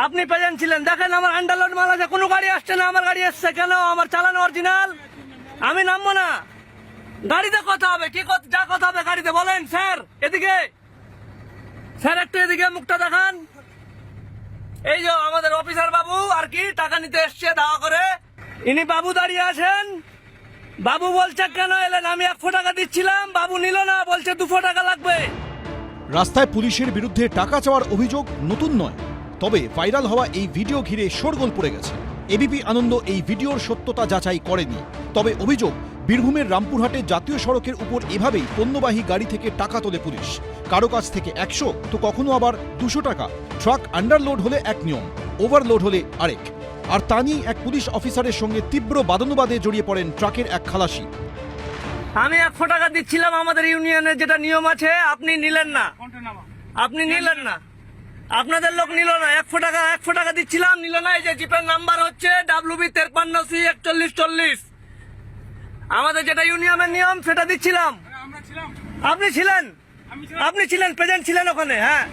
আপনি প্রেজেন্ট ছিলেন, দেখেন আমার আন্ডারলোড মাল আছে, কোনো গাড়ি আসছে না, আমার গাড়ি এসছে কেন? আমার চালানো অরিজিনাল, আমি নামবো না। গাড়িতে কথা হবে, কি যা কথা হবে গাড়িতে বলেন। স্যার এদিকে, স্যার একটু এদিকে মুখটা দেখান। এই যে আমাদের অফিসার বাবু আর কি টাকা নিতে এসছে দাওয়া করে, ইনি বাবু দাঁড়িয়ে আছেন। বাবু বলছে কেন এলেন? আমি 100 টাকা দিচ্ছিলাম, বাবু নিল না, বলছে 200 টাকা লাগবে। রাস্তায় পুলিশের বিরুদ্ধে টাকা চাওয়ার অভিযোগ নতুন নয়, তবে ভাইরাল হওয়া এই ভিডিও ঘিরে শোরগোল পড়ে গেছে। এবিপি আনন্দ এই ভিডিওর সত্যতা যাচাই করেনি, তবে অভিযোগ বীরভূমের রামপুরহাটে জাতীয় সড়কের উপর এভাবেই পণ্যবাহী গাড়ি থেকে টাকা তোলে পুলিশ। কারো কাছ থেকে 100 তো কখনো আবার 200 টাকা। ট্রাক আন্ডারলোড হলে এক নিয়ম, ওভারলোড হলে আরেক। আর তা নিয়েই এক পুলিশ অফিসারের সঙ্গে তীব্র বাদানুবাদে জড়িয়ে পড়েন ট্রাকের এক খালাসি। আমি 100 টাকা দিচ্ছিলাম, আমাদের ইউনিয়নের যেটা নিয়ম আছে, আপনি নিলেন না, আপনি নিলেন না, আপনাদের লোক নিল না। 100 টাকা দিচ্ছিলাম, নিল না। এই যে জিপের নাম্বার হচ্ছে WB 53C4140। আমাদের যেটা ইউনিয়নের নিয়ম সেটা দিচ্ছিলাম। আপনি ছিলেন প্রেজেন্ট ছিলেন ওখানে। হ্যাঁ,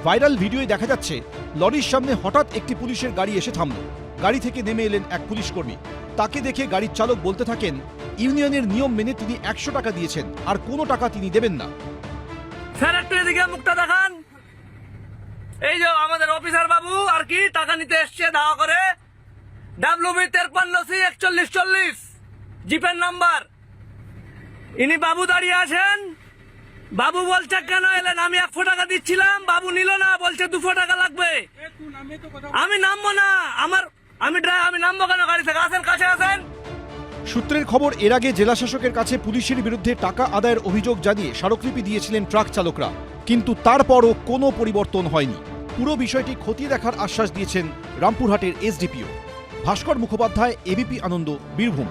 ভাইরাল ভিডিওয়ে দেখা যাচ্ছে লরির সামনে হঠাৎ একটি পুলিশের গাড়ি এসে থামল। গাড়ি থেকে নেমে এলেন এক পুলিশ কর্মী। তাকে দেখে গাড়ির চালক বলতে থাকেন ইউনিয়নের নিয়ম মেনে তিনি 100 টাকা দিয়েছেন, আর কোনো টাকা তিনি দেবেন না। স্যার একটু এদিকে মুখটা দেখান। এই যে আমাদের অফিসার বাবু আর কি টাকা নিতে এসছে দাওয়া করে, WB 53C4140 জিপের নাম্বার। ইনি বাবু দাঁড়িয়ে আছেন। বাবু বলছে কেন এলেন? আমি 100 টাকা দিচ্ছিলাম, বাবু নিল না, বলছে 200 টাকা লাগবে। আমি নামবো না, আমি নামবো কেন গাড়ি থেকে? আসেন, কাছে আসেন। সূত্রের খবর, এর আগে জেলা শাসকের কাছে পুলিশের বিরুদ্ধে টাকা আদায়ের অভিযোগ জানিয়ে স্মারকলিপি দিয়েছিলেন ট্রাক চালকরা, কিন্তু তারপরও কোনো পরিবর্তন হয়নি। পুরো বিষয়টি খতিয়ে দেখার আশ্বাস দিয়েছেন রামপুরহাটের SDPO। ভাস্কর মুখোপাধ্যায়, এবিপি আনন্দ, বীরভূম।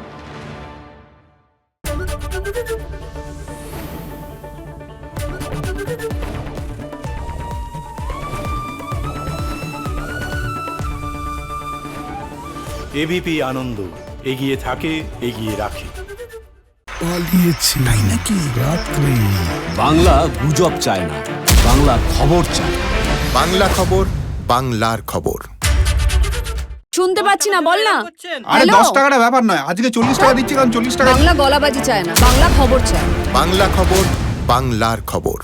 এবিপি আনন্দ, এগিয়ে থাকে, এগিয়ে রাখে। পালিয়েছে তাই নাকি? রাত্রে বাংলা গুজব চায় না, বাংলা খবর চায়। বাংলা খবর, বাংলার খবর। শুনতে পাচ্ছি না, বল না। আরে হ্যালো? 10 টাকাটা ব্যাপার নয়, আজকে 40 টাকা দিচ্ছি, কারণ 40 টাকা। বাংলা গলাবাজি চায় না, বাংলা খবর চায়। বাংলা খবর, বাংলার খবর।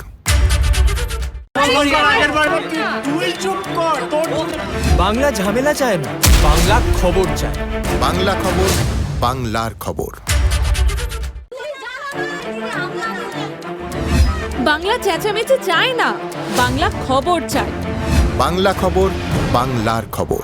বাংলা ঝামেলা চায় না, বাংলা খবর চায়। বাংলা খবর, বাংলার খবর। বাংলা চেঁচামেচি চায় না, বাংলা খবর চায়। বাংলা খবর, বাংলার খবর।